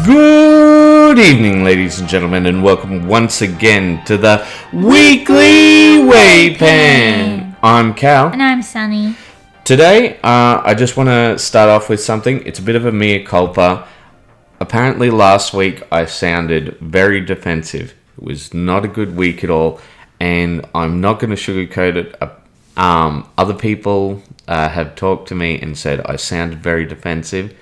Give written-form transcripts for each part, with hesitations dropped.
Good evening, ladies and gentlemen, and welcome once again to the Weekly WAYPN. I'm Cal. And I'm Sunny. Today, I just want to start off with something. It's a bit of a mea culpa. Apparently last week I sounded very defensive. It was not a good week at all, and I'm not going to sugarcoat it. Other people have talked to me and said I sounded very defensive.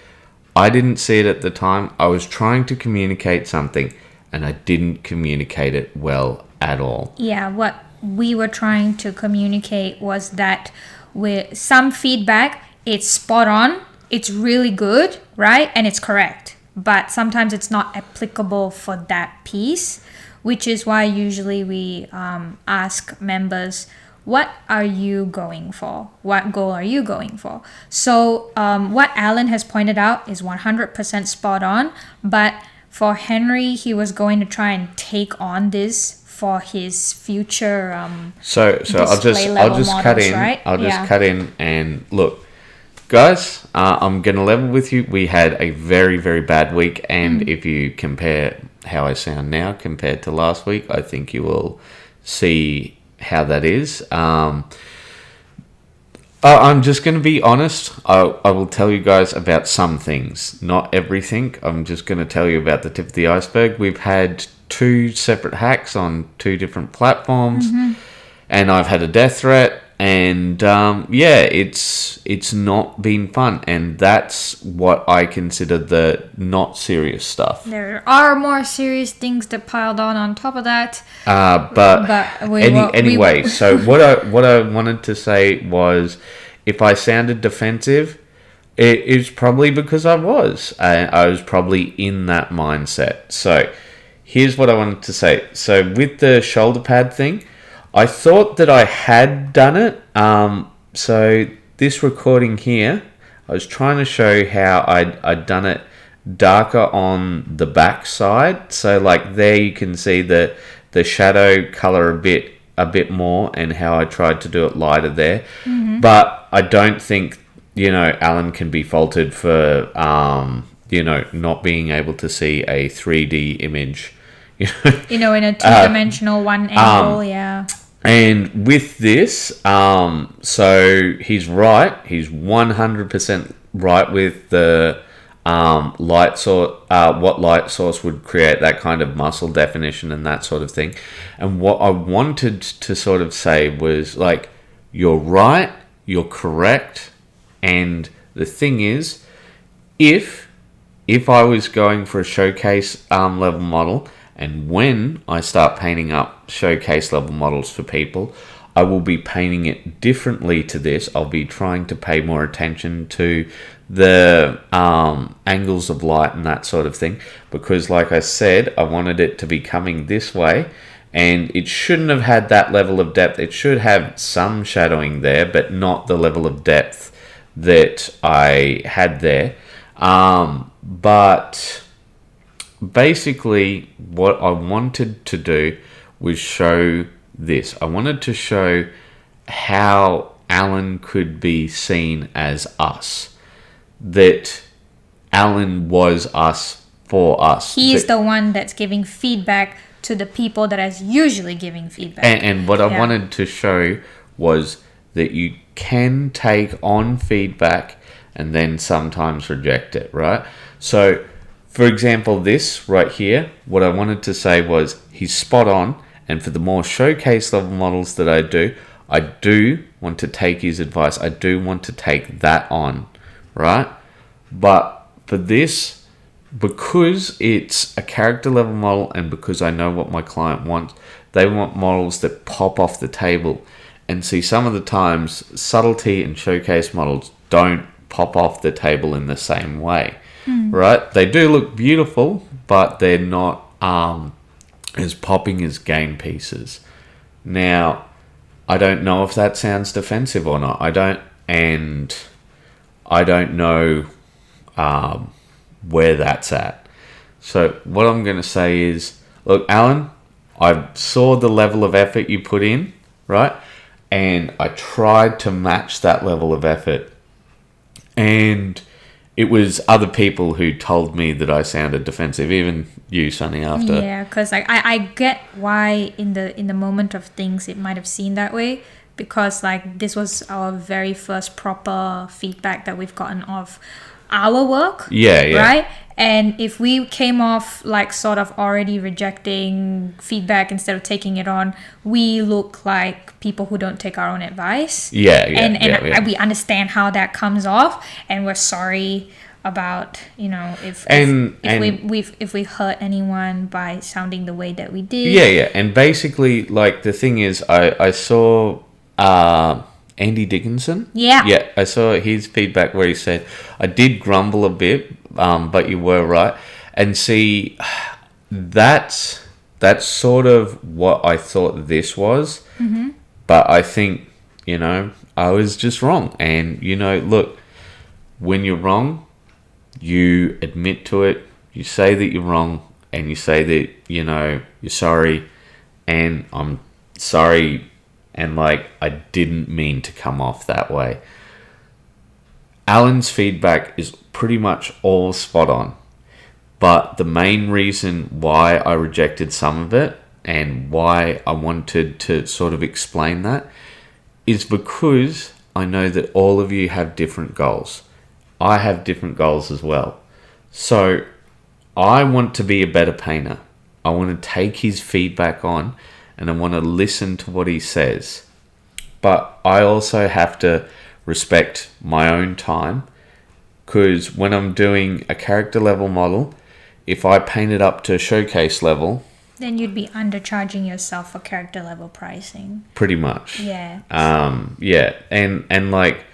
I didn't see it at the time. I was trying to communicate something, and I didn't communicate it well at all. Yeah, what we were trying to communicate was that with some feedback, it's spot on, it's really good, right? And it's correct. But sometimes it's not applicable for that piece, which is why usually we ask members, what are you going for? What goal are you going for? So what Alan has pointed out is 100% spot on. But for Henry, he was going to try and take on this for his future So I'll just cut in. Right? I'll just cut in and look, guys. I'm gonna level with you. We had a very, very bad week, and if you compare how I sound now compared to last week, I think you will see how that is. I'm just going to be honest. I will tell you guys about some things, not everything. I'm just going to tell you about the tip of the iceberg. We've had 2 separate hacks on 2 different platforms, and I've had a death threat, and it's not been fun, and that's what I consider the not serious stuff. There are more serious things that piled on top of that. Anyway, so what I wanted to say was, if I sounded defensive, it is probably because I was probably in that mindset. So here's what I wanted to say. So with the shoulder pad thing, I thought that I had done it. So this recording here, I was trying to show how I'd done it darker on the back side. So like there you can see the shadow color a bit more, and how I tried to do it lighter there. But I don't think, Alan can be faulted for, not being able to see a 3D image. In a 2-dimensional one angle, yeah. And with this, so he's right. He's 100% right with the light source. What light source would create that kind of muscle definition and that sort of thing. And what I wanted to sort of say was, like, you're right, you're correct. And the thing is, if I was going for a showcase level model, and when I start painting up showcase level models for people, I will be painting it differently to this. I'll be trying to pay more attention to the angles of light and that sort of thing. Because like I said, I wanted it to be coming this way, and it shouldn't have had that level of depth. It should have some shadowing there, but not the level of depth that I had there. But basically what I wanted to do was show this. I wanted to show how Alan could be seen as us. That Alan was us for us. He's the one that's giving feedback to the people that is usually giving feedback. And what I wanted to show was that you can take on feedback and then sometimes reject it, right? So for example, this right here, what I wanted to say was he's spot on, and for the more showcase level models that I do want to take his advice. I do want to take that on, right? But for this, because it's a character level model and because I know what my client wants, they want models that pop off the table. And see, some of the times, subtlety and showcase models don't pop off the table in the same way. Right? They do look beautiful, but they're not as popping as game pieces. Now, I don't know if that sounds defensive or not. I don't know where that's at. So what I'm going to say is, look, Alan, I saw the level of effort you put in, right? And I tried to match that level of effort. And it was other people who told me that I sounded defensive, even you, Sonny, after. Yeah, because I get why in the moment of things it might have seemed that way, because like this was our very first proper feedback that we've gotten of our work. Yeah. Right? And if we came off like sort of already rejecting feedback instead of taking it on, we look like people who don't take our own advice. And we understand how that comes off, and we're sorry about, you know, if we hurt anyone by sounding the way that we did. Yeah. And basically, like, the thing is, I saw Andy Dickinson. Yeah, I saw his feedback where he said, I did grumble a bit, but you were right. And see, that's sort of what I thought this was. Mm-hmm. But I think, you know, I was just wrong. And, you know, look, when you're wrong, you admit to it, you say that you're wrong, and you say that, you know, you're sorry, and I'm sorry, and like, I didn't mean to come off that way. Alan's feedback is pretty much all spot on, but the main reason why I rejected some of it and why I wanted to sort of explain that is because I know that all of you have different goals. I have different goals as well. So I want to be a better painter. I want to take his feedback on, and I want to listen to what he says. But I also have to respect my own time, because when I'm doing a character level model, if I paint it up to showcase level, then you'd be undercharging yourself for character level pricing. Pretty much. Yeah. And like,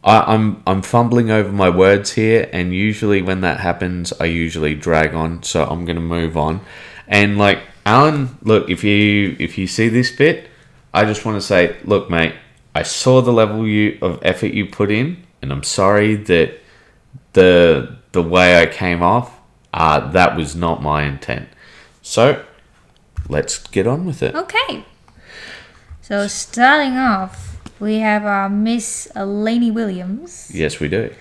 I'm fumbling over my words here, and usually when that happens, I usually drag on, so I'm gonna move on. And like, Alan, look, if you see this bit, I just want to say, look, mate, I saw the level of effort you put in, and I'm sorry that the way I came off, that was not my intent. So let's get on with it. Okay. So starting off, we have our Miss Lainey Williams. Yes, we do.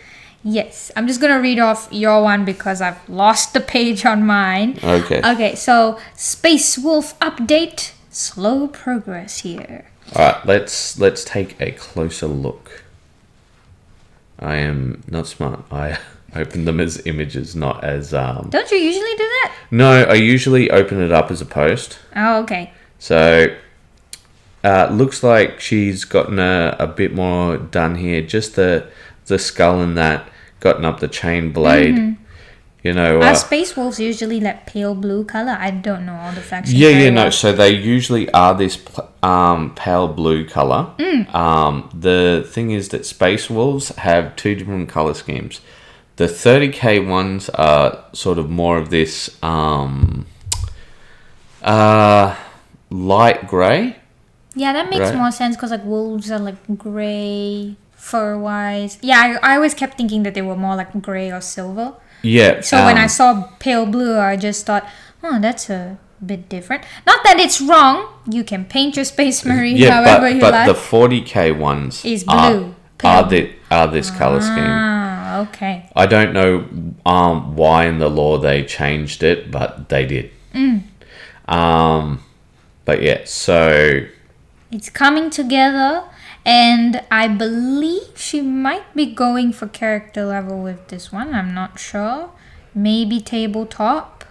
Yes, I'm just gonna read off your one because I've lost the page on mine. Okay, so Space Wolf update, slow progress here. Alright, let's take a closer look. I am not smart. I open them as images, not as Don't you usually do that? No, I usually open it up as a post. Oh, okay. So looks like she's gotten a bit more done here. Just the skull and that, gotten up the chain blade. Mm-hmm. You know, are Space Wolves usually like pale blue color? I don't know all the factions. No. So they usually are this pale blue color. The thing is that Space Wolves have two different color schemes. The 30k ones are sort of more of this light grey. Yeah, that makes more sense because like wolves are like grey fur-wise. Yeah, I always kept thinking that they were more like grey or silver. Yeah. So when I saw pale blue, I just thought, oh, that's a bit different. Not that it's wrong. You can paint your Space Marine however you like. But the 40k ones is blue. Are this color scheme. Ah, okay. I don't know why in the law they changed it, but they did. But yeah, so it's coming together, and I believe she might be going for character level with this one. I'm not sure. Maybe tabletop.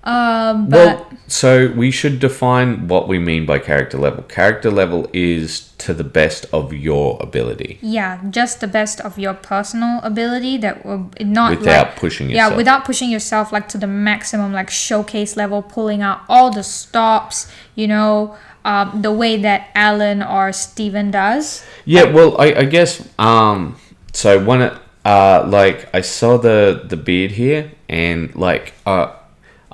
So we should define what we mean by character level. Character level is to the best of your ability. Yeah, just the best of your personal ability. That will not without pushing yourself. Yeah, without pushing yourself like to the maximum, like showcase level, pulling out all the stops. You know, the way that Alan or Steven does. Yeah, well, I guess. So when it, like, I saw the beard here, and like,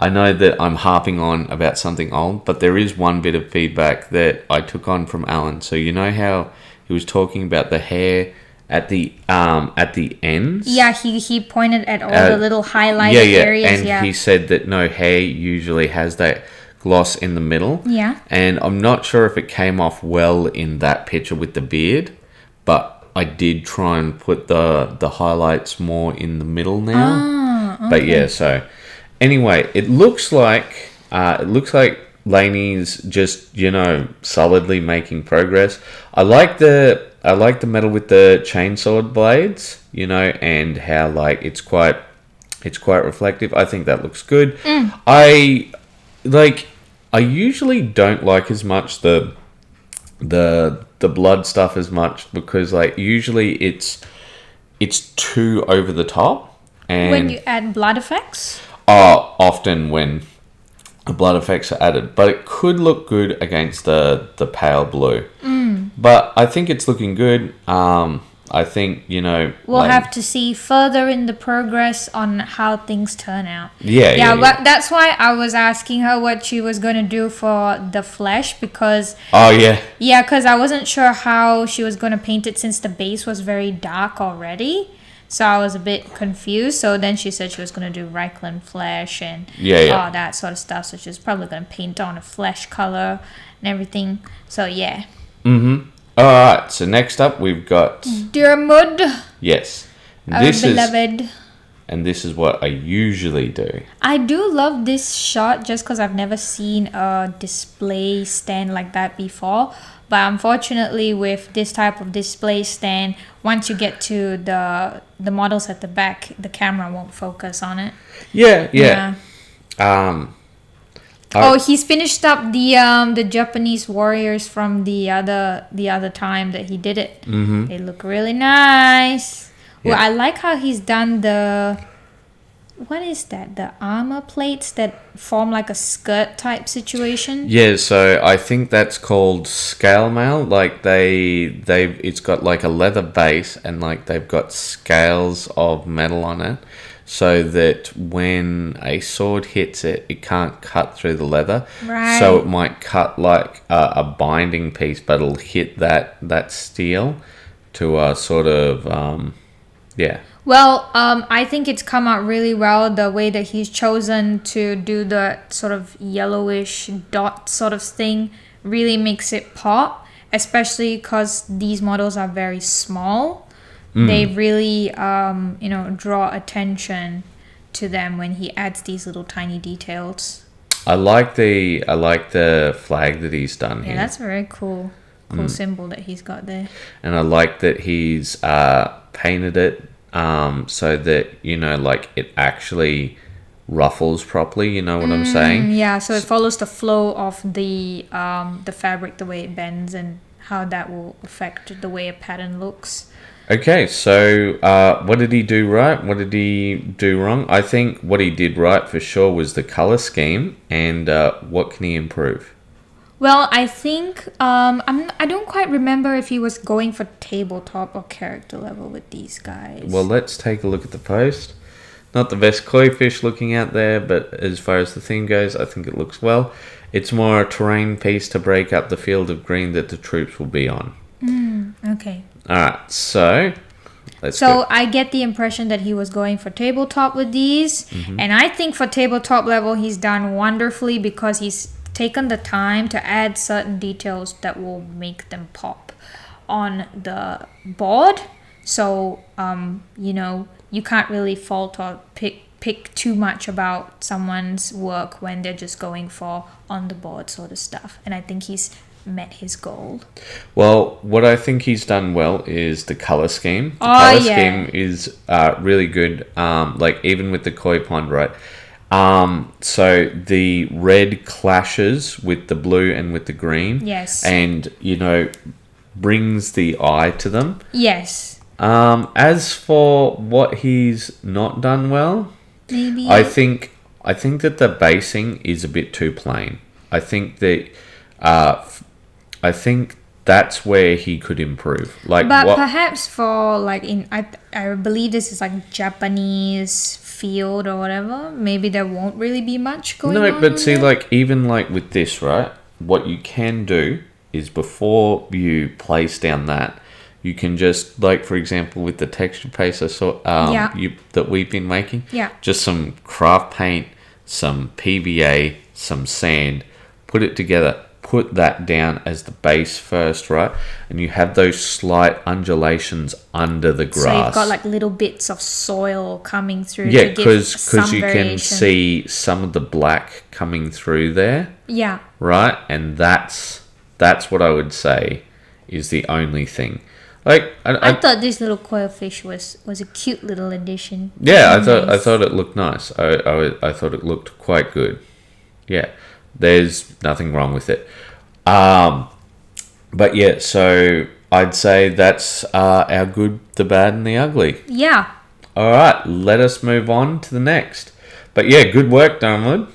I know that I'm harping on about something old, but there is one bit of feedback that I took on from Alan. So you know how he was talking about the hair at the ends? Yeah, he pointed at all the little highlighted areas. And he said that no, hair usually has that gloss in the middle. Yeah. And I'm not sure if it came off well in that picture with the beard, but I did try and put the highlights more in the middle now. Okay. But yeah, so anyway, it looks like Laney's just, solidly making progress. I like the metal with the chainsaw blades, and how like it's quite reflective. I think that looks good. I usually don't like as much the blood stuff as much, because like usually it's too over the top. And When you add blood effects? often when the blood effects are added, but it could look good against the pale blue. But I think it's looking good. I think, We'll have to see further in the progress on how things turn out. Yeah. But that's why I was asking her what she was going to do for the flesh, because... Oh, yeah. Yeah, because I wasn't sure how she was going to paint it since the base was very dark already. So I was a bit confused. So then she said she was going to do Reichland flesh and all that sort of stuff. So she's probably going to paint on a flesh color and everything. So yeah. Alright, so next up we've got... Dermot. Yes. Our beloved. And this is what I usually do. I do love this shot just because I've never seen a display stand like that before. But unfortunately, with this type of display stand, once you get to the models at the back, the camera won't focus on it. Yeah. He's finished up the Japanese warriors from the other time that he did it. They look really nice. Yeah. Well, I like how he's done what is that? The armor plates that form like a skirt type situation. Yeah, so I think that's called scale mail. Like it's got like a leather base, and like they've got scales of metal on it, so that when a sword hits it, it can't cut through the leather. Right. So it might cut like a binding piece, but it'll hit that steel to sort of yeah. Well, I think it's come out really well, the way that he's chosen to do the sort of yellowish dot sort of thing really makes it pop, especially because these models are very small. They really, draw attention to them when he adds these little tiny details. I like the flag that he's done here. Yeah, that's a very cool symbol that he's got there. And I like that he's painted it so that it actually ruffles properly. You know what I'm saying? Yeah, so it follows the flow of the fabric, the way it bends, and how that will affect the way a pattern looks. Okay, so what did he do right? What did he do wrong? I think what he did right for sure was the color scheme, and what can he improve? Well, I think I don't quite remember if he was going for tabletop or character level with these guys. Well, let's take a look at the post. Not the best koi fish looking out there, but as far as the theme goes, I think it looks well. It's more a terrain piece to break up the field of green that the troops will be on. Okay. Alright, so let's go. I get the impression that he was going for tabletop with these, and I think for tabletop level he's done wonderfully, because he's taken the time to add certain details that will make them pop on the board. So you can't really fault or pick too much about someone's work when they're just going for on the board sort of stuff, and I think he's met his goal. Well, what I think he's done well is the color scheme. The color scheme is really good. Like even with the koi pond, right? So the red clashes with the blue and with the green. Yes. And brings the eye to them. Yes. As for what he's not done well, maybe I think that the basing is a bit too plain. I think that I think that's where he could improve. Perhaps for I believe this is like Japanese field or whatever. Maybe there won't really be much going on. No, but see, even with this, right? What you can do is before you place down that, you can just for example with the texture paste I saw that we've been making. Yeah. Just some craft paint, some PVA, some sand, put it together. put that down as the base first, right? And you have those slight undulations under the grass. So you've got like little bits of soil coming through. Yeah, to give because you can see some of the black coming through there. Yeah. Right, and that's what I would say is the only thing. Like I thought this little coil fish was a cute little addition. Yeah, I thought it looked nice. I thought it looked quite good. Yeah, there's nothing wrong with it. But yeah, so I'd say that's our good, the bad, and the ugly. Yeah. All right, let us move on to the next. But yeah, good work, Darnwood.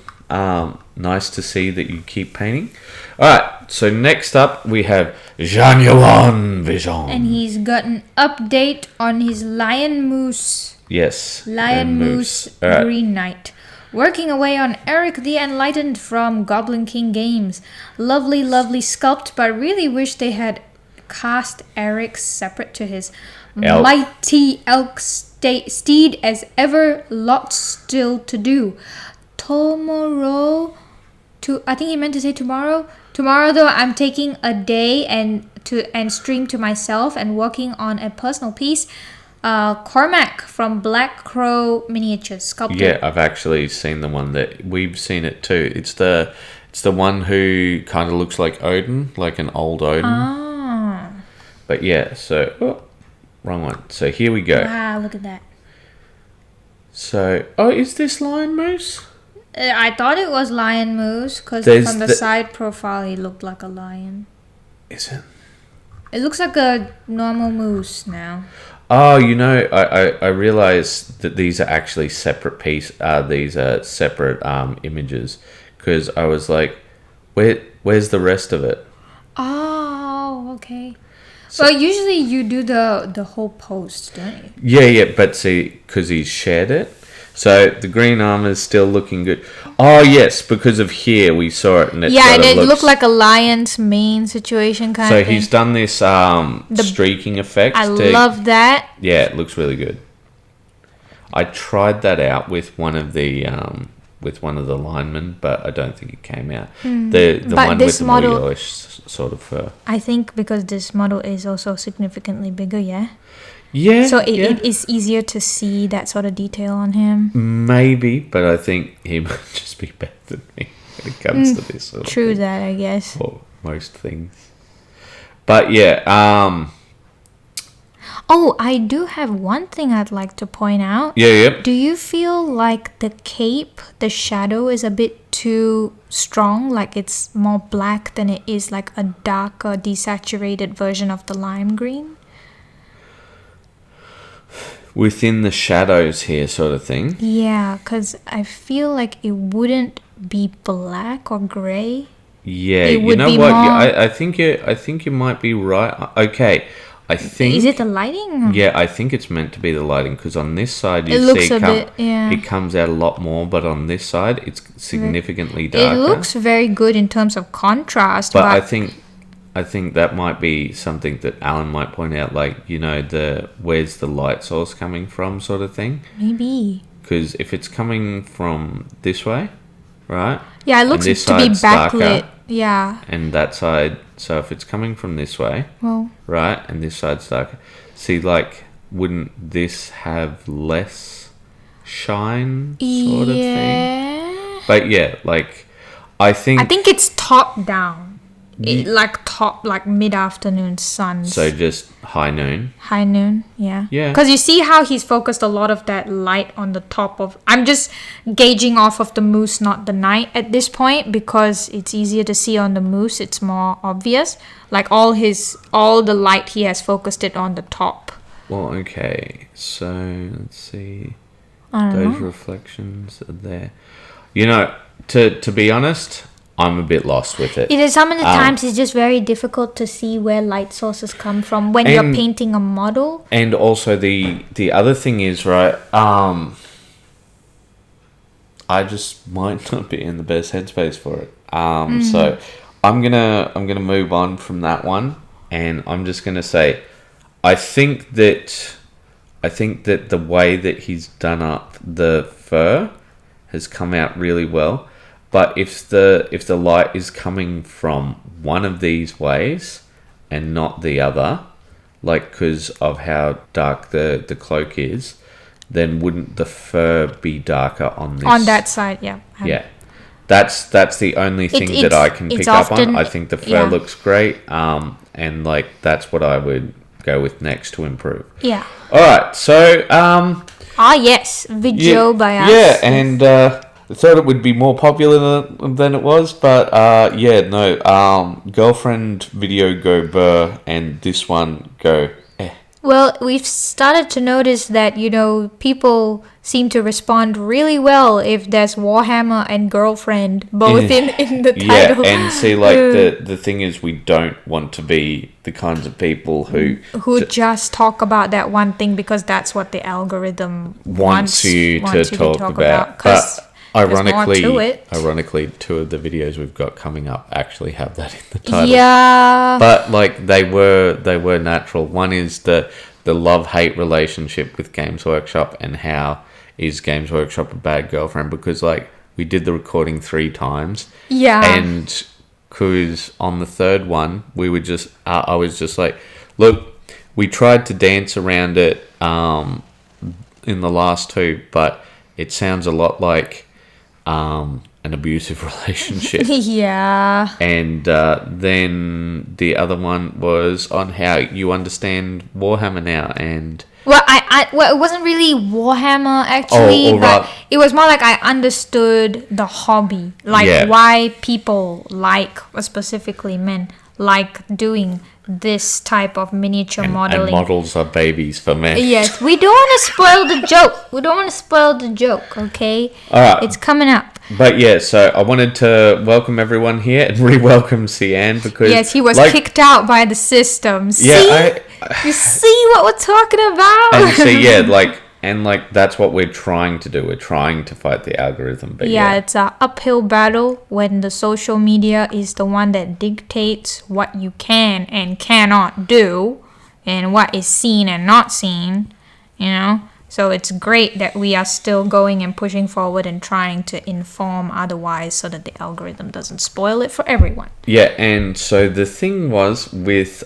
Nice to see that you keep painting. All right, so next up we have Jean-Yuan Vision. And he's got an update on his Lion Moose. Yes. Lion Moose Green Knight. Working away on Eric the Enlightened from Goblin King Games. Lovely, lovely sculpt, but really wish they had cast Eric separate to his mighty elk steed as ever. Lots still to do. Tomorrow, I think he meant to say tomorrow. Tomorrow, though, I'm taking a day and stream to myself and working on a personal piece. Cormac from Black Crow Miniatures Sculptor. Yeah, I've actually seen the one that we've seen it too. It's the one who kind of looks like Odin, like an old Odin. Ah. But yeah, so wrong one. So here we go. Wow, look at that. So, is this Lion Moose? I thought it was Lion Moose because from the side profile he looked like a lion. Is it? It looks like a normal moose now. Oh, I realized that these are actually separate these are separate images, because I was like, where's the rest of it? Oh, okay. So, well, usually you do the whole post, don't you? Yeah, but see, because he's shared it. So the green armor is still looking good. Oh yes, because of here we saw it, and it looked like a lion's mane situation kind of thing. So he's done this streaking effect. I love that. Yeah, it looks really good. I tried that out with one of the linemen, but I don't think it came out. The one with the more yellowish sort of fur. I think because this model is also significantly bigger, yeah. Yeah. So it is easier to see that sort of detail on him. Maybe, but I think he might just be better than me when it comes to this sort of thing. True that, I guess. For most things. But yeah, Oh, I do have one thing I'd like to point out. Yeah. Do you feel like the cape, the shadow is a bit too strong? Like it's more black than it is like a darker, desaturated version of the lime green? Within the shadows here, sort of thing. Yeah, because I feel like it wouldn't be black or grey. Yeah, you know what? I think you might be right. Okay, I think. Is it the lighting? Yeah, I think it's meant to be the lighting, because on this side it comes out a lot more, but on this side it's significantly darker. It looks very good in terms of contrast, but I think that might be something that Alan might point out, like, where's the light source coming from sort of thing. Maybe. Because if it's coming from this way, right? Yeah, it looks to be backlit. Darker, yeah. And that side, so if it's coming from this way, right, and this side's darker, see, like, wouldn't this have less shine sort of thing? But yeah, like, I think it's top down. Like mid-afternoon sun. So just high noon, yeah. Yeah. Because you see how he's focused a lot of that light on the top of... I'm just gauging off of the moose, not the knight at this point, because it's easier to see on the moose. It's more obvious. Like all the light, he has focused it on the top. Well, okay. So let's see. Those reflections are there. To be honest, I'm a bit lost with it. It is some of the times it's just very difficult to see where light sources come from when you're painting a model. And also the other thing is, right, I just might not be in the best headspace for it. So I'm gonna move on from that one, and I'm just gonna say I think that the way that he's done up the fur has come out really well. But if the light is coming from one of these ways and not the other, like because of how dark the cloak is, then wouldn't the fur be darker on this? On that side, yeah. Yeah. That's the only thing that I can pick up on. I think the fur looks great, and like that's what I would go with next to improve. Yeah. All right, so yes, video by us. Yeah, and I thought it would be more popular than it was, but girlfriend video go burr, and this one go eh. Well, we've started to notice that, people seem to respond really well if there's Warhammer and girlfriend both in the title. Yeah, and see, like, the thing is, we don't want to be the kinds of people who just talk about that one thing because that's what the algorithm wants you to talk about. But ironically, two of the videos we've got coming up actually have that in the title. Yeah. But like they were natural. One is the love-hate relationship with Games Workshop, and how is Games Workshop a bad girlfriend, because like we did the recording 3 times. Yeah. And because on the third one we were just I was just like, look, we tried to dance around it in the last 2, but it sounds a lot like an abusive relationship. Yeah. And then the other one was on how you understand Warhammer now, and well, it wasn't really Warhammer actually, but it was more like I understood the hobby, like why people or specifically men like doing this type of miniature modeling. And models are babies for men. Yes, we don't want to spoil the joke. Okay. All right. It's coming up. But yeah, so I wanted to welcome everyone here and re-welcome Cian, because he was kicked out by the system. Yeah, you see what we're talking about? And so that's what we're trying to do. We're trying to fight the algorithm. But it's an uphill battle when the social media is the one that dictates what you can and cannot do, and what is seen and not seen. So it's great that we are still going and pushing forward and trying to inform otherwise, so that the algorithm doesn't spoil it for everyone. Yeah, and so the thing was with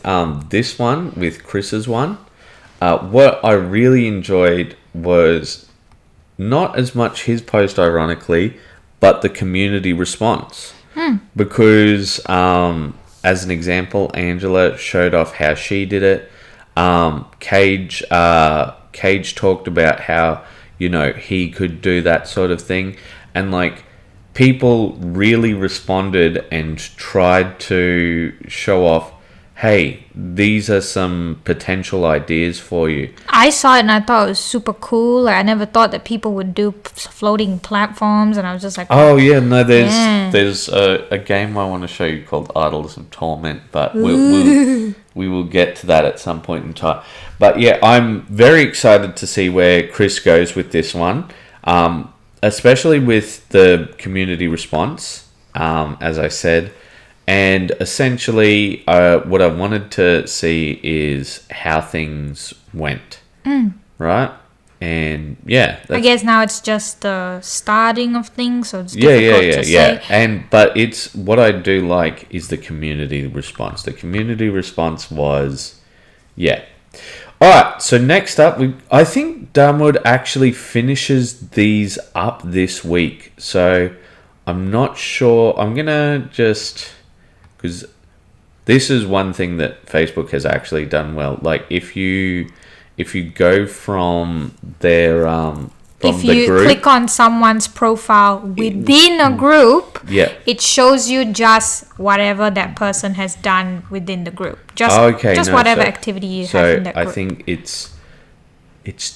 this one, with Chris's one, what I really enjoyed was not as much his post, ironically, but the community response. Because, as an example, Angela showed off how she did it. Cage talked about how, he could do that sort of thing. And, people really responded and tried to show off, hey, these are some potential ideas for you. I saw it and I thought it was super cool. I never thought that people would do floating platforms, and I was just like, oh yeah, no, there's a game I want to show you called Idols of Torment, but we will get to that at some point in time. But yeah, I'm very excited to see where Chris goes with this one, especially with the community response, as I said. And essentially, what I wanted to see is how things went, right? And yeah, I guess now it's just the starting of things, so it's difficult to say. But it's what I do like is the community response. The community response was, yeah. All right. So next up, I think Darmwood actually finishes these up this week. So I'm not sure. I'm gonna just. Because this is one thing that Facebook has actually done well. Like if you go from their if you click on someone's profile within a group, it shows you just whatever that person has done within the group. Just whatever activity you have in that group. So I think it's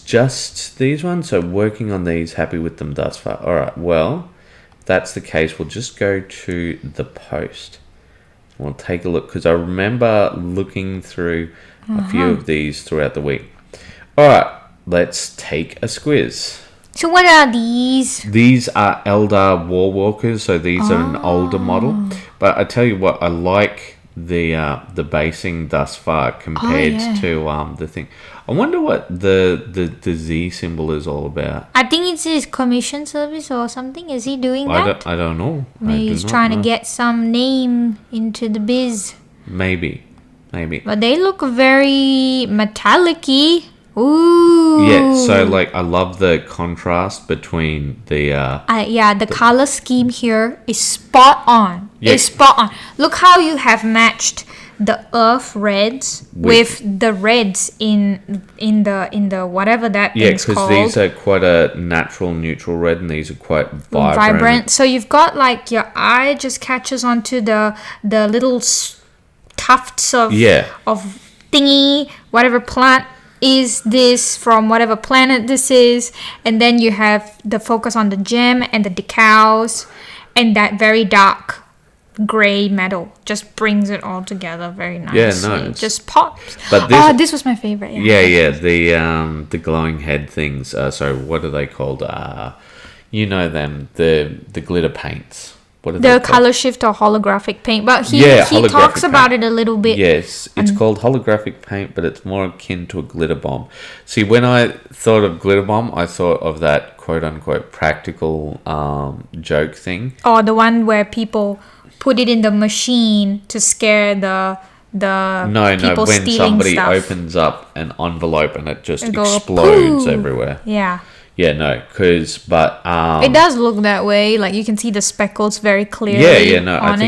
just these ones. So working on these, happy with them thus far. All right. Well, if that's the case, we'll just go to the post. We'll take a look, because I remember looking through a few of these throughout the week. All right, let's take a squiz. So what are these? These are Eldar Warwalkers, so these are an older model. But I tell you what, I like the basing thus far compared to the thing. I wonder what the Z symbol is all about. I think it's his commission service or something. Is he doing that? I don't know. Maybe he's trying to get some name into the biz. Maybe. But they look very metallic-y. Ooh. Yeah, so like I love the contrast between the color scheme here is spot on. Yeah. It's spot on. Look how you have matched the earth reds with the reds in the whatever that thing's called. Yeah, because these are quite a natural neutral red, and these are quite vibrant. So you've got like your eye just catches onto the little tufts of thingy, whatever plant is this from, whatever planet this is, and then you have the focus on the gem and the decals and that very dark gray metal just brings it all together very nicely. Yeah, no, it just pops. But this was my favorite. The glowing head things. So what are they called? You know them, the glitter paints. What are the color shift or holographic paint, but he talks about it a little bit. Yes, it's called holographic paint, but it's more akin to a glitter bomb. See, when I thought of glitter bomb, I thought of that quote unquote practical joke thing. Oh, the one where people put it in the machine to scare the people when stealing somebody stuff. opens up an envelope and it just goes explodes poof. everywhere. Yeah. Yeah, no, it does look that way. Like you can see the speckles very clearly. I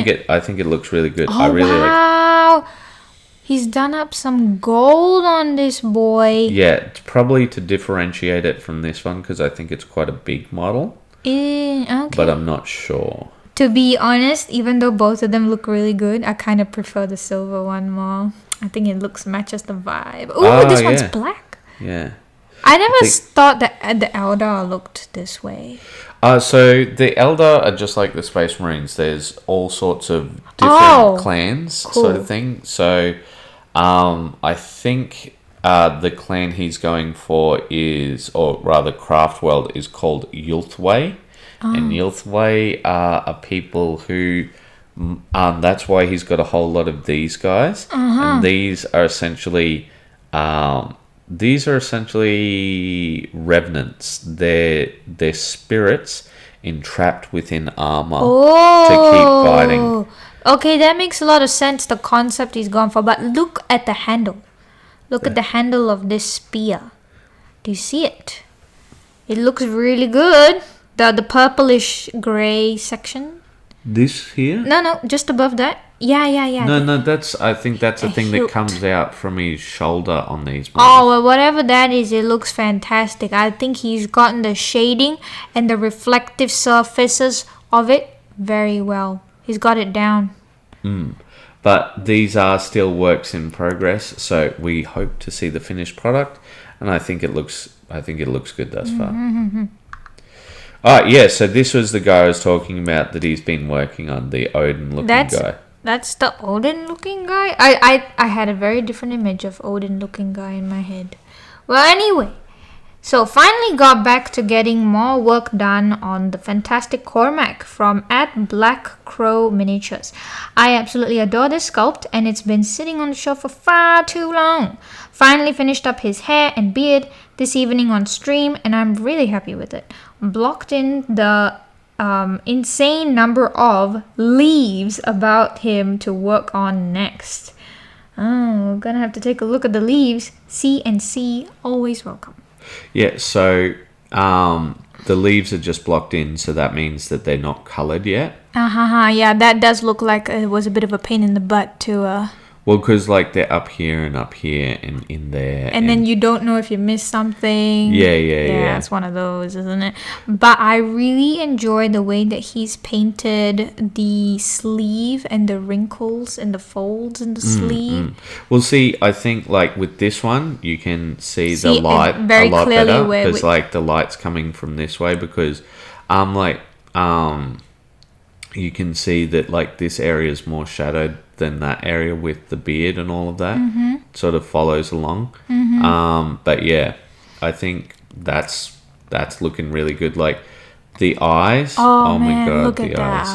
think it looks really good. Oh, I really wow. He's done up some gold on this boy. Yeah, it's probably to differentiate it from this one because I think it's quite a big model. Okay. But I'm not sure. To be honest, even though both of them look really good, I kind of prefer the silver one more. I think it matches the vibe. Ooh, this one's black. Yeah. I never thought that the Eldar looked this way. So the Eldar are just like the Space Marines. There's all sorts of different clans, sort of thing. So I think the clan he's going for is, or rather Craftworld, is called Yulthway. And Yulthway are people who... that's why he's got a whole lot of these guys. And these are essentially... revenants. They're spirits entrapped within armor to keep fighting. Okay, that makes a lot of sense, the concept he's gone for. But look at the handle. Look at the handle of this spear. Do you see it? It looks really good. The purplish grey section. This here? No, just above that. Yeah. No, I think that's the thing that comes out from his shoulder on these ones. Oh, well, whatever that is, it looks fantastic. I think he's gotten the shading and the reflective surfaces of it very well. He's got it down. But these are still works in progress, so we hope to see the finished product, and I think it looks good thus far. Alright, so this was the guy I was talking about that he's been working on, the Odin-looking guy. That's the Odin-looking guy? I had a very different image of Odin-looking guy in my head. Well, anyway, so finally got back to getting more work done on the fantastic Cormac from @Black_Crow Miniatures. I absolutely adore this sculpt, and it's been sitting on the shelf for far too long. Finally finished up his hair and beard this evening on stream, and I'm really happy with it. Blocked in the insane number of leaves about him to work on next. We're gonna have to take a look at the leaves. C&C, always welcome. Yeah, so the leaves are just blocked in, so that means that they're not coloured yet. Yeah, that does look like it was a bit of a pain in the butt to... Well, because like they're up here and in there. And then you don't know if you missed something. Yeah. It's one of those, isn't it? But I really enjoy the way that he's painted the sleeve and the wrinkles and the folds in the sleeve. Well, see, I think like with this one, you can see the light very a lot clearly better because like the light's coming from this way because you can see that like this area is more shadowed than that area with the beard and all of that. Sort of follows along. But yeah, I think that's looking really good. Like the eyes. Oh man, my god, look the at eyes.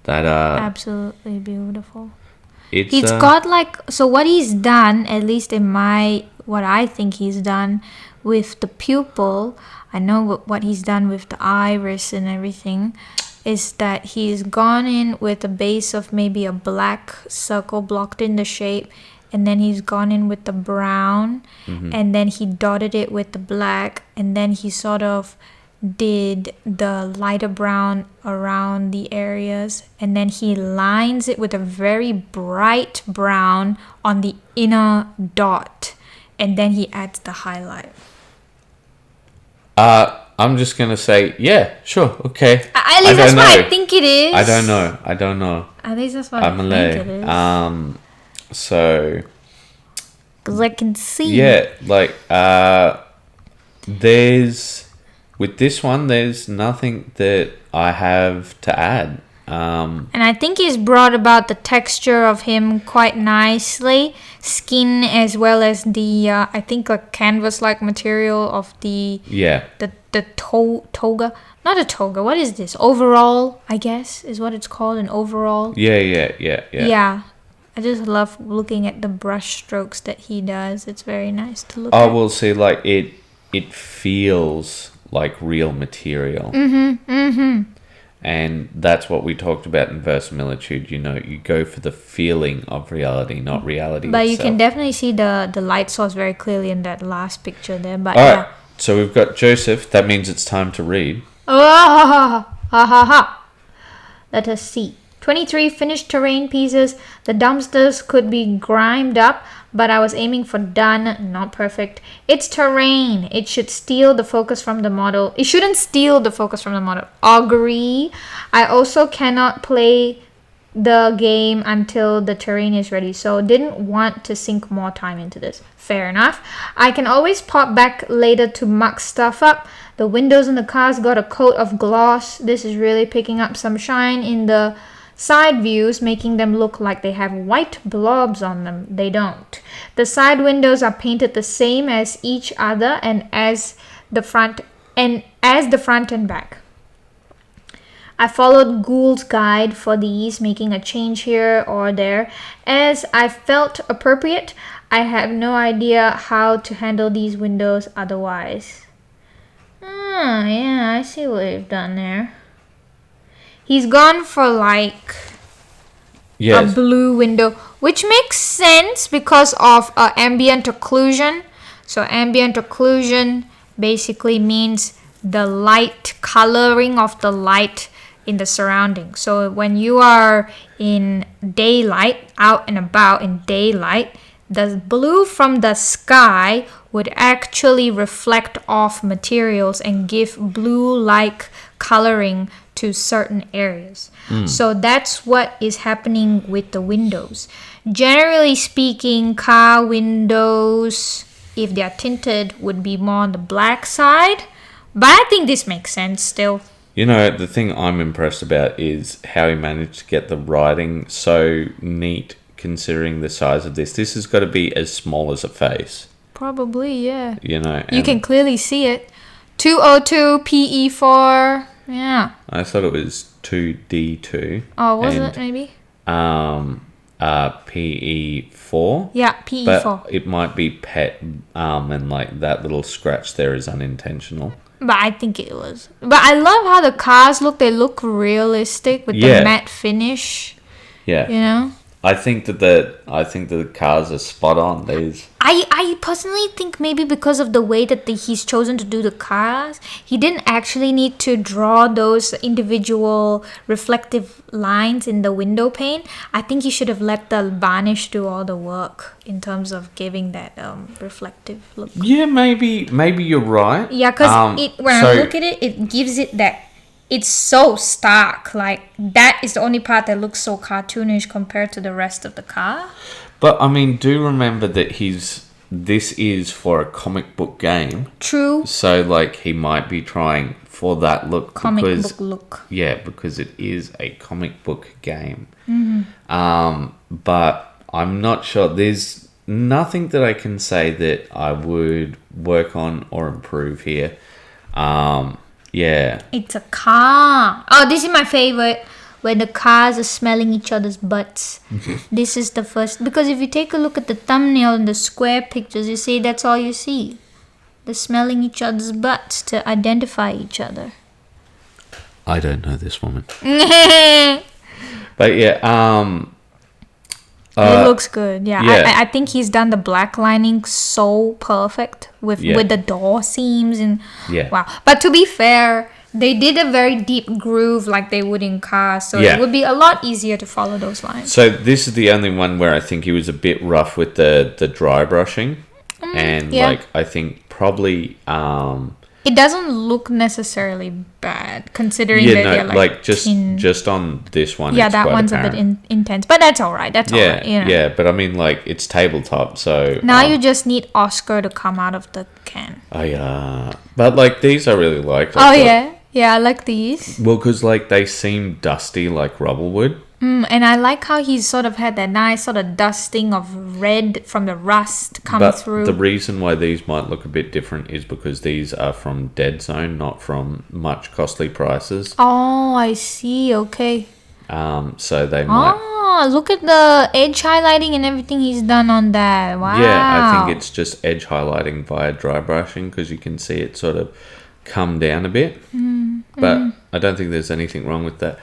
that eye. That absolutely beautiful. It's got like, so what he's done, at least in my what I think he's done with the pupil. I know what he's done with the iris and everything is that he's gone in with a base of maybe a black circle blocked in the shape, and then he's gone in with the brown, and then he dotted it with the black, and then he sort of did the lighter brown around the areas, and then he lines it with a very bright brown on the inner dot, and then he adds the highlight. I'm just gonna say, yeah, sure, okay. At least that's what I think it is. I don't know. At least that's what I think it is. So, because I can see. Yeah, like with this one, there's nothing that I have to add. And I think he's brought about the texture of him quite nicely. Skin as well as the, I think a canvas-like material of the toga. Not a toga, what is this? Overall, I guess, is what it's called, an overall. Yeah. Yeah. I just love looking at the brush strokes that he does. It's very nice to look at. Oh, well, see, like, it feels like real material. And that's what we talked about in verisimilitude. You know, you go for the feeling of reality, not reality But itself. you can definitely see the light source very clearly in that last picture there. But all right, so we've got Joseph. That means it's time to read. Let us see. 23 finished terrain pieces. The dumpsters could be grimed up, but I was aiming for done, not perfect. It's terrain. It should steal the focus from the model. It shouldn't steal the focus from the model. Agree. I also cannot play the game until the terrain is ready, so didn't want to sink more time into this. Fair enough. I can always pop back later to muck stuff up. The windows in the cars got a coat of gloss. This is really picking up some shine in the side views, making them look like they have white blobs on them. They don't. The side windows are painted the same as each other and as the front and back. I followed Gould's guide for these, making a change here or there as I felt appropriate. I have no idea how to handle these windows otherwise. Yeah, I see what you've done there. He's gone for like a blue window, which makes sense because of ambient occlusion. So ambient occlusion basically means the light coloring of the light in the surroundings. So when you are in daylight, out and about in daylight, the blue from the sky would actually reflect off materials and give blue-like coloring to certain areas. So that's what is happening with the windows. Generally speaking, car windows, if they are tinted, would be more on the black side. But I think this makes sense still. You know, the thing I'm impressed about is how he managed to get the writing so neat considering the size of this. This has got to be as small as a face. Probably, yeah. You know. You can clearly see it. 202 PE4. Yeah. I thought it was 2D2. Oh, was it maybe? PE4. Yeah, PE4. But it might be pet, and like that little scratch there is unintentional. But I think it was. But I love how the cars look. They look realistic with the matte finish. Yeah. You know? I think that the cars are spot on. These. I personally think maybe because of the way that he's chosen to do the cars, he didn't actually need to draw those individual reflective lines in the window pane. I think he should have let the varnish do all the work in terms of giving that reflective look. Yeah, maybe you're right. Yeah, because when I look at it, it gives it that. It's so stark. Like, that is the only part that looks so cartoonish compared to the rest of the car. But, I mean, do remember that this is for a comic book game. True. So, like, he might be trying for that look. Comic book look. Yeah, because it is a comic book game. Mm-hmm. But I'm not sure. There's nothing that I can say that I would work on or improve here. Yeah. It's a car. Oh, this is my favorite. where the cars are smelling each other's butts. This is the first, because if you take a look at the thumbnail and the square pictures, you see that's all you see. They're smelling each other's butts to identify each other. I don't know this woman. It But yeah, looks good. Yeah, yeah. I think he's done the black lining so perfect with the door seams and Yeah. wow. But to be fair, they did a very deep groove like they would in cars, so Yeah. it would be a lot easier to follow those lines. So this is the only one where I think he was a bit rough with the dry brushing, and yeah. like I think probably It doesn't look necessarily bad considering yeah, that no, they're like tin. just on this one. Yeah, it's that quite one's apparent. a bit intense, but that's all right. That's all Yeah, right. You know. yeah, but I mean, like it's tabletop, so Now you just need Oscar to come out of the can. but like these I really like. Oh yeah, I like these. Well, because like they seem dusty like rubble wood. And I like how he's sort of had that nice sort of dusting of red from the rust come But through. the reason why these might look a bit different is because these are from Dead Zone, not from much costly prices. Oh, I see. Okay. So they might. Oh, look at the edge highlighting and everything he's done on that. Wow. Yeah, I think it's just edge highlighting via dry brushing because you can see it sort of come down a bit. But I don't think there's anything wrong with that.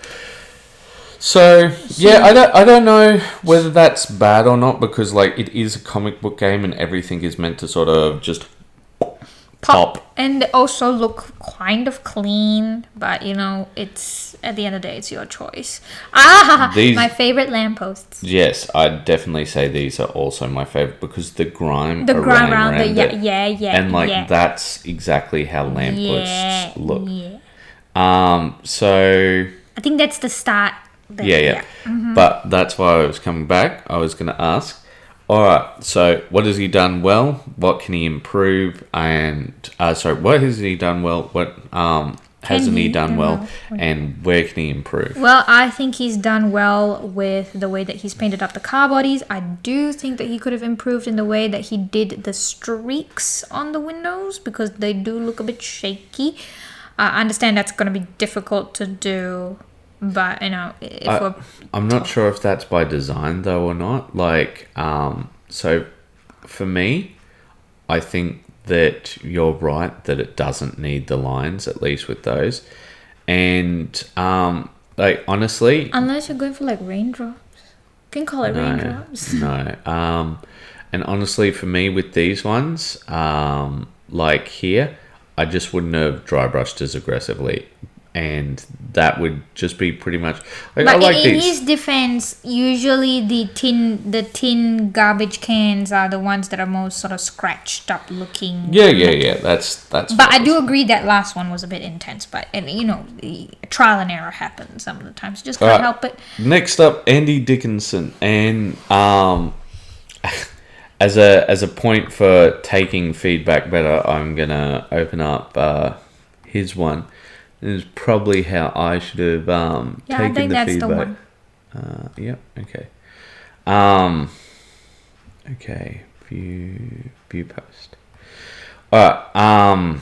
So yeah, I don't know whether that's bad or not because like it is a comic book game and everything is meant to sort of just pop. And also look kind of clean, but you know, it's at the end of the day, it's your choice. My favorite lampposts. Yes, I'd definitely say these are also my favorite because the grime around it, yeah, and like yeah. that's exactly how lampposts look. Yeah. So I think that's the start. Yeah. But that's why I was coming back. I was going to ask, all right, so what has he done well? What can he improve? And, what has he done well? What hasn't he done well? And where can he improve? Well, I think he's done well with the way that he's painted up the car bodies. I do think that he could have improved in the way that he did the streaks on the windows because they do look a bit shaky. I understand that's going to be difficult to do. But you know, I'm not sure if that's by design though or not. Like, so for me, I think that you're right that it doesn't need the lines, at least with those. And like honestly, unless you're going for like raindrops, you can call it raindrops. No. And honestly, for me with these ones, like here, I just wouldn't have dry brushed as aggressively. And that would just be pretty much like, but I like in these. his defense, usually the tin garbage cans are the ones that are most sort of scratched up looking. Yeah. That's. But I do agree that last one was a bit intense. But and you know, the trial and error happens some of the times. You just can't help it. Next up, Andy Dickinson, and as a point for taking feedback better, I'm gonna open up his one. Is probably how I should have taken I think the that's feedback. the one. Yep. Okay. Okay. View post. All right.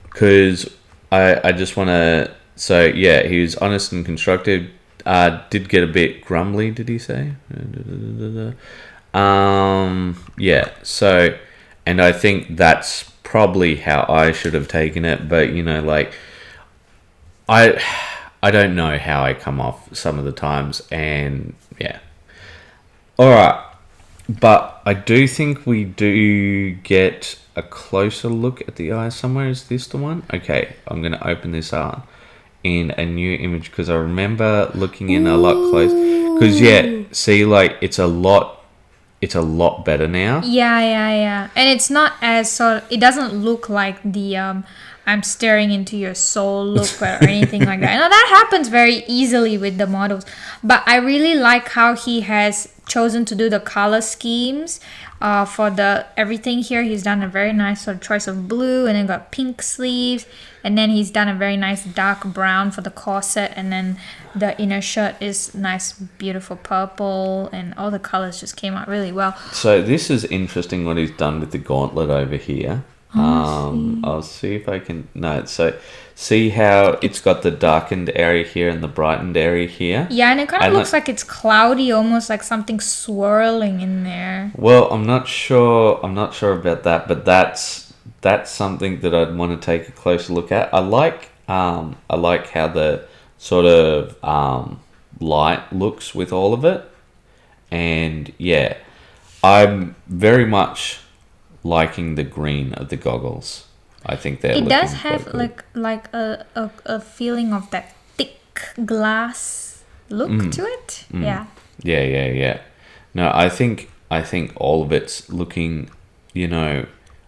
Because I just want to. So yeah, he was honest and constructive. Did get a bit grumbly. Did he say? Yeah. So, and I think that's probably how I should have taken it, but you know, like I don't know how I come off some of the times, and yeah. All right, but I do think we do get a closer look at the eye somewhere. Is this the one? Okay, I'm gonna open this up in a new image because I remember looking in a lot closer. Because yeah, see, like it's a lot better now. Yeah. And it's not as it doesn't look like the I'm staring into your soul look or anything like that. Now that happens very easily with the models. But I really like how he has chosen to do the color schemes for the everything here. He's done a very nice sort of choice of blue and then got pink sleeves. And then he's done a very nice dark brown for the corset. And then the inner shirt is nice, beautiful purple. And all the colors just came out really well. So this is interesting what he's done with the gauntlet over here. I'll see if I can. No, so see how it's got the darkened area here and the brightened area here. Yeah, and it kind of looks like it's cloudy, almost like something swirling in there. Well, I'm not sure about that, but that's something that I'd want to take a closer look at. I like how the sort of light looks with all of it, and yeah, I'm very much liking the green of the goggles. I think they're. It does have like a feeling of that thick glass look to it. Yeah. Yeah. No, I think all of it's looking,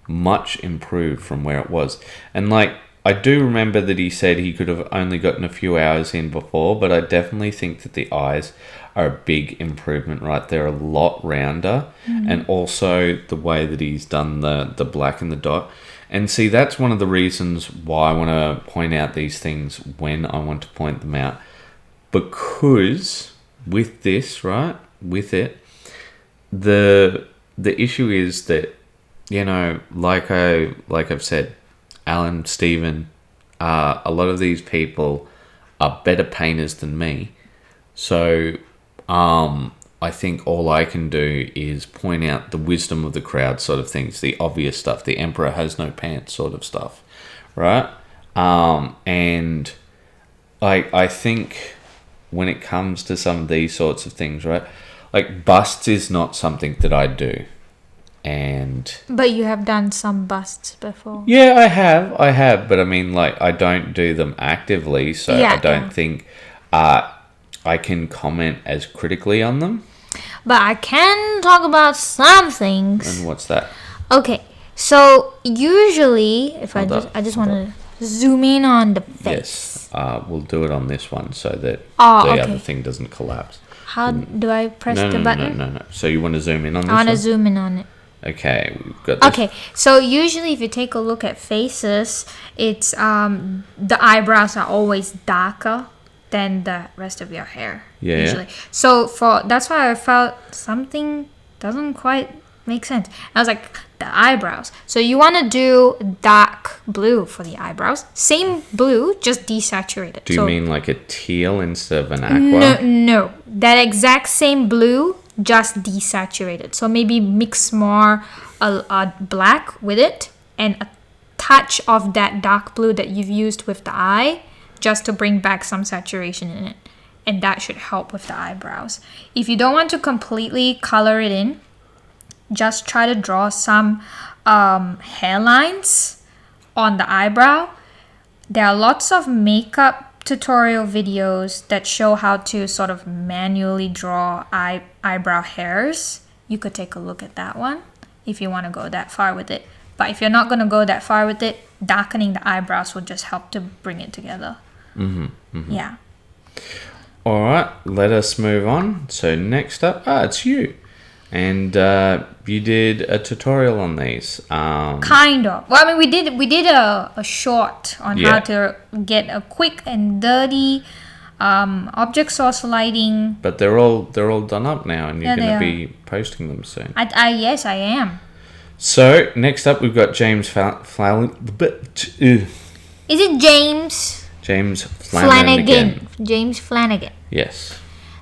much improved from where it was. And like, I do remember that he said he could have only gotten a few hours in before, but I definitely think that the eyes are a big improvement, right? They're a lot rounder, and also the way that he's done the black and the dot. And see, that's one of the reasons why I want to point out these things when I want to point them out. Because with this, right, with it, the issue is that, like I've said, Alan, Stephen, a lot of these people are better painters than me. So I think all I can do is point out the wisdom of the crowd sort of things, the obvious stuff, the emperor has no pants sort of stuff, right? And I think when it comes to some of these sorts of things, right, like busts is not something that I do. But you have done some busts before. Yeah, I have, but I mean, like, I don't do them actively, so I don't think I can comment as critically on them. But I can talk about some things. And what's that? Okay, so usually, if I just want to zoom in on the face. Yes, we'll do it on this one so that the other thing doesn't collapse. How do I press the button? No. So you want to zoom in on this one? I want to zoom in on it. Okay, we've got this. Okay, so usually if you take a look at faces, it's the eyebrows are always darker than the rest of your hair. Yeah. Usually. So that's why I felt something doesn't quite make sense. I was like, the eyebrows. So you want to do dark blue for the eyebrows. Same blue, just desaturated. Do you mean like a teal instead of an aqua? No. That exact same blue, just desaturated. So maybe mix more a black with it and a touch of that dark blue that you've used with the eye, just to bring back some saturation in it. And that should help with the eyebrows. If you don't want to completely color it in, just try to draw some hairlines on the eyebrow. There are lots of makeup tutorial videos that show how to sort of manually draw eyebrow hairs. You could take a look at that one if you want to go that far with it. But if you're not going to go that far with it, darkening the eyebrows will just help to bring it together. Yeah. All right, let us move on. So next up, it's you. And you did a tutorial on these. Kind of. Well, I mean, we did a short on how to get a quick and dirty object source lighting. But they're all done up now, and you're going to be posting them soon. Yes, I am. So next up, we've got James Is it James? James Flanagan. James Flanagan. Yes.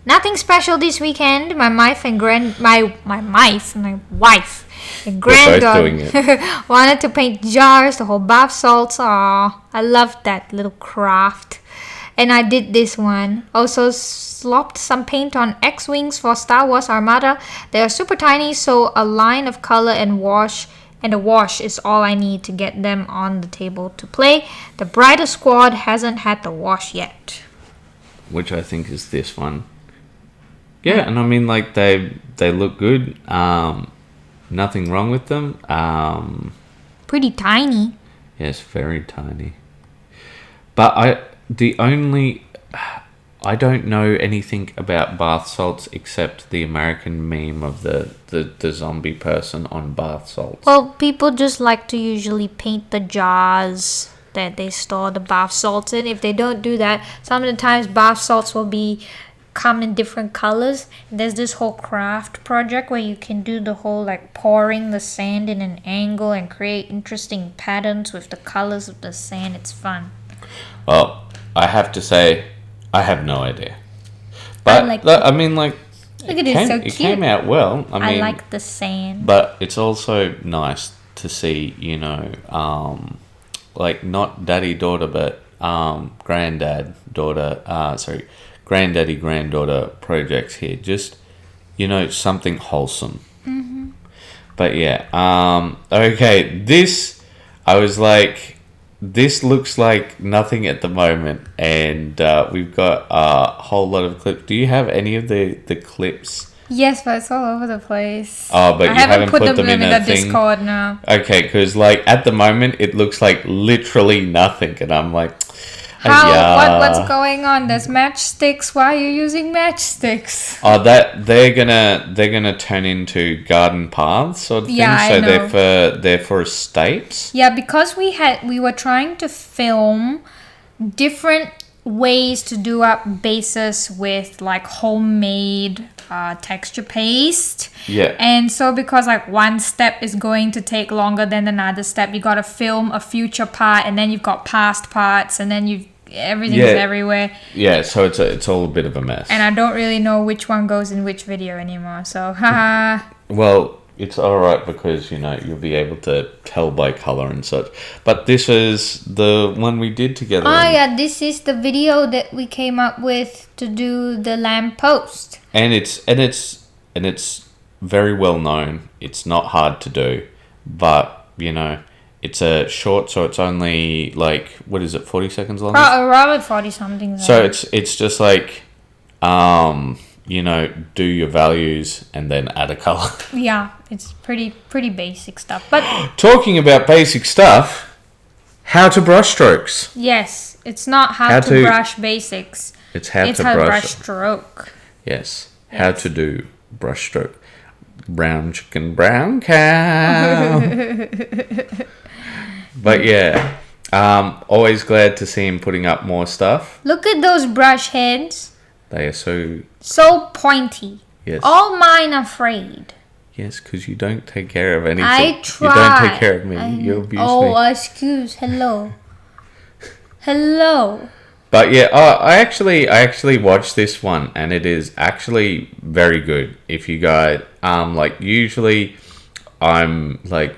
Nothing special this weekend. My wife and granddaughter wanted to paint jars to hold bath salts. Aw, I love that little craft. And I did this one. Also slopped some paint on X-Wings for Star Wars Armada. They are super tiny, so a line of color and a wash is all I need to get them on the table to play. The Brighter Squad hasn't had the wash yet. Which I think is this one. Yeah, and I mean, like, they look good. Nothing wrong with them. Pretty tiny. Yes, very tiny. But I don't know anything about bath salts except the American meme of the zombie person on bath salts. Well, people just like to usually paint the jars that they store the bath salts in. If they don't do that, some of the times bath salts will be come in different colors. There's this whole craft project where you can do the whole like pouring the sand in an angle and create interesting patterns with the colors of the sand. It's fun. Well, I have to say, I have no idea. But like I mean, like, look at it, so cute. It came out well. I mean, like the sand. But it's also nice to see, like not daddy-daughter, but granddaddy-granddaughter projects here. Just, something wholesome. Mm-hmm. But yeah, okay, I was like, this looks like nothing at the moment, and we've got a whole lot of clips. Do you have any of the clips? Yes, but it's all over the place. Oh, but I haven't put them in the thing? Discord now. Okay, because like at the moment it looks like literally nothing, and I'm like, what's going on? There's matchsticks. Why are you using matchsticks? Oh, they're gonna turn into garden paths sort of thing. Yeah, so I know. they're for estates. Yeah, because we were trying to film different ways to do up bases with like homemade texture paste. Yeah. And so because like one step is going to take longer than another step, you got to film a future part, and then you've got past parts, and then everything's everywhere. Yeah, so it's all a bit of a mess. And I don't really know which one goes in which video anymore. So haha. Well, it's all right because you'll be able to tell by color and such. But this is the one we did together. Oh yeah, this is the video that we came up with to do the lamppost. And it's very well known. It's not hard to do, but it's a short, so it's only like, what is it, 40 seconds long? Around 40 something. So it's just like, do your values and then add a color. Yeah, it's pretty basic stuff. But talking about basic stuff, how to brush strokes. Yes, it's not how to brush basics. It's how to brush stroke. Yes, how to do brush stroke. Brown chicken, brown cow. But yeah, always glad to see him putting up more stuff. Look at those brush heads. They are so pointy. Yes. All mine are frayed. Yes, because you don't take care of anything. I try. You don't take care of me. You abuse me. Oh, excuse. Hello. Hello. But yeah, I actually watched this one, and it is actually very good. If you guys usually I'm like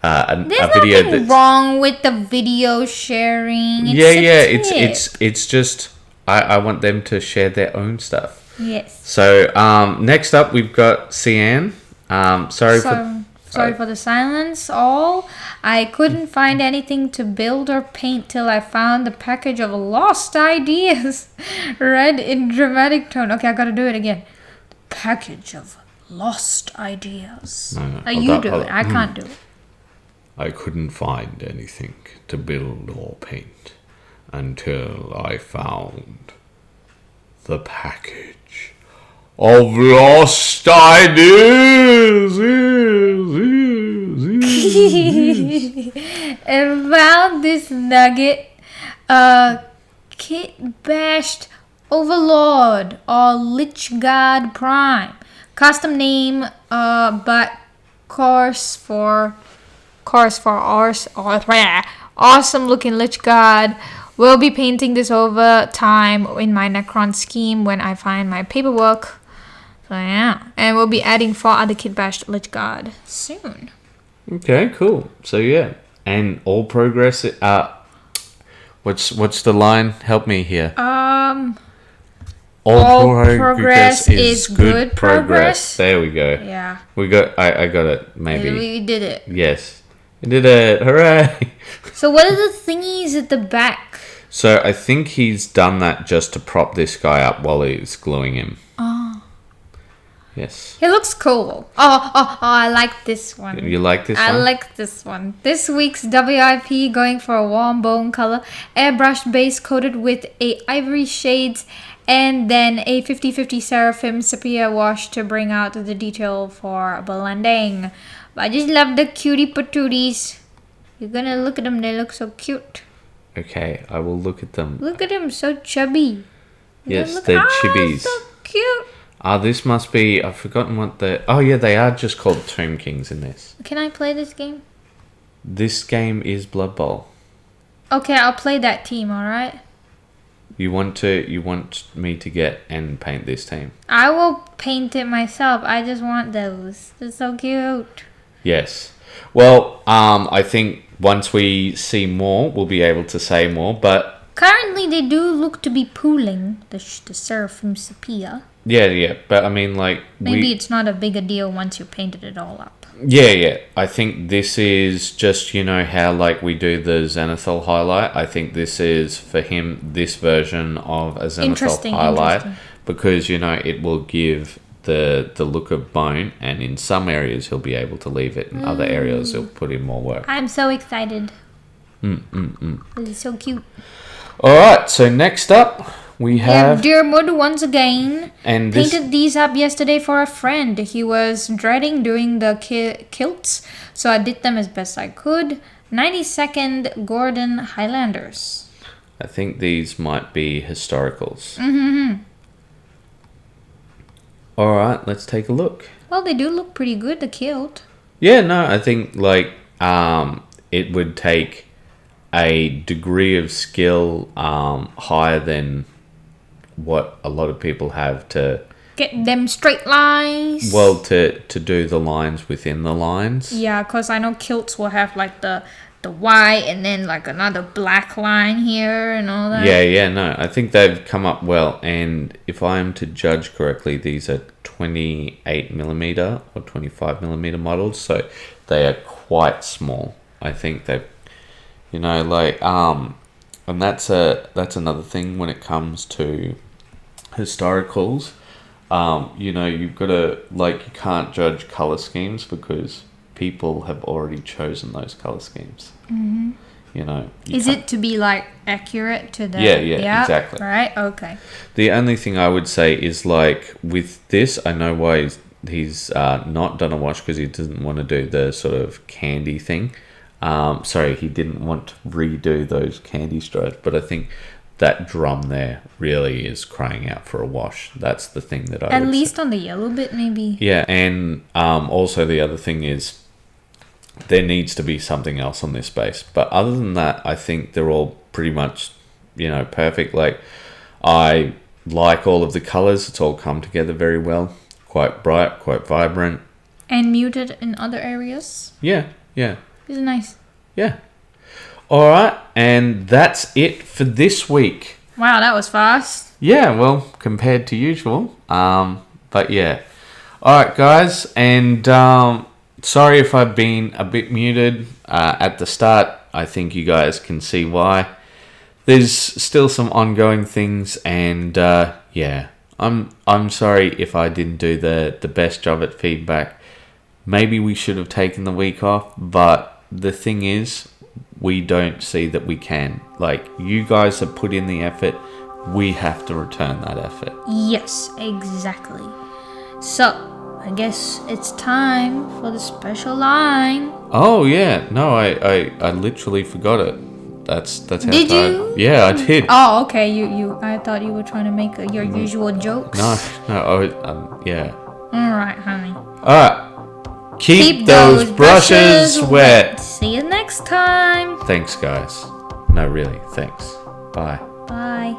There's a video nothing wrong with the video sharing. It's just I want them to share their own stuff. Yes. So next up we've got Cian. Sorry for the silence, all. I couldn't find anything to build or paint till I found the package of lost ideas. Read in dramatic tone. Okay, I gotta do it again. Package of lost ideas. No, you do it. I can't do it. I couldn't find anything to build or paint until I found the package of lost ideas. And found this nugget, Kit Bashed Overlord or Lich God Prime. Custom name, but course for awesome looking Lich God. We'll be painting this over time in my Necron scheme when I find my paperwork. So yeah, and we'll be adding 4 other Kit Bashed Lich God soon. Okay, cool. So yeah, and all progress. What's the line? Help me here. All progress is good progress. There we go. Yeah. I got it. Maybe we did it. Yes, we did it! Hooray! So what are the thingies at the back? So I think he's done that just to prop this guy up while he's gluing him. Oh. Yes. He looks cool. Oh, I like this one. You like this one? I like this one. This week's WIP going for a warm bone color, airbrushed base coated with a ivory shades, and then a 50-50 Seraphim sepia wash to bring out the detail for blending. But I just love the cutie patooties. You're gonna look at them, they look so cute. Okay, I will look at them. Look at him, so chubby. Yes, Look, they're chibis. so cute. This must be... I've forgotten what the... Oh, yeah, they are just called Tomb Kings in this. Can I play this game? This game is Blood Bowl. Okay, I'll play that team, alright? You want me to get and paint this team? I will paint it myself. I just want those. They're so cute. Yes. Well, I think once we see more, we'll be able to say more, but... Currently, they do look to be pooling, the Seraphim Sepia. Yeah, but I mean, like... Maybe it's not a big a deal once you painted it all up. Yeah. I think this is just, how, like, we do the Zenithal highlight. I think this is, for him, this version of a Zenithal highlight. Because, it will give the look of bone, and in some areas he'll be able to leave it. In other areas he'll put in more work. I'm so excited. This is so cute. Alright, so next up... We have Dearwood once again. And painted these up yesterday for a friend. He was dreading doing the kilts, so I did them as best I could. 92nd Gordon Highlanders. I think these might be historicals. Alright, let's take a look. Well, they do look pretty good, the kilt. Yeah, no, I think it would take a degree of skill higher than what a lot of people have to get them straight lines. Well, to do the lines within the lines. Yeah, because I know kilts will have like the white and then like another black line here and all that. Yeah, no, I think they've come up well. And if I am to judge correctly, these are 28mm or 25mm models, so they are quite small. I think they've, and that's another thing when it comes to historicals. You've got to, you can't judge color schemes because people have already chosen those color schemes. Is it to be accurate to the... Yeah, exactly. Right, okay. The only thing I would say is with this, I know why he's not done a wash, because he doesn't want to do the sort of candy thing. He didn't want to redo those candy stripes, but I think that drum there really is crying out for a wash. That's the thing that I would At least say. On the yellow bit, maybe. Yeah, and also the other thing is there needs to be something else on this base. But other than that, I think they're all pretty much, perfect. I like all of the colours. It's all come together very well. Quite bright, quite vibrant. And muted in other areas. Yeah. It's nice. Yeah. All right, and that's it for this week. Wow, that was fast. Yeah, well, compared to usual. But yeah. All right, guys, and sorry if I've been a bit muted at the start. I think you guys can see why. There's still some ongoing things, and I'm sorry if I didn't do the best job at feedback. Maybe we should have taken the week off, but the thing is, we don't see that we can. You guys have put in the effort. We have to return that effort. Yes, exactly. So, I guess it's time for the special line. Oh, yeah. No, I literally forgot it. That's how Did tired. you? Yeah, I did. Oh, okay. You. I thought you were trying to make your usual jokes. No. Yeah. All right, honey. All right. Keep those brushes wet. See you next time. Thanks, guys. No, really. Thanks. Bye. Bye.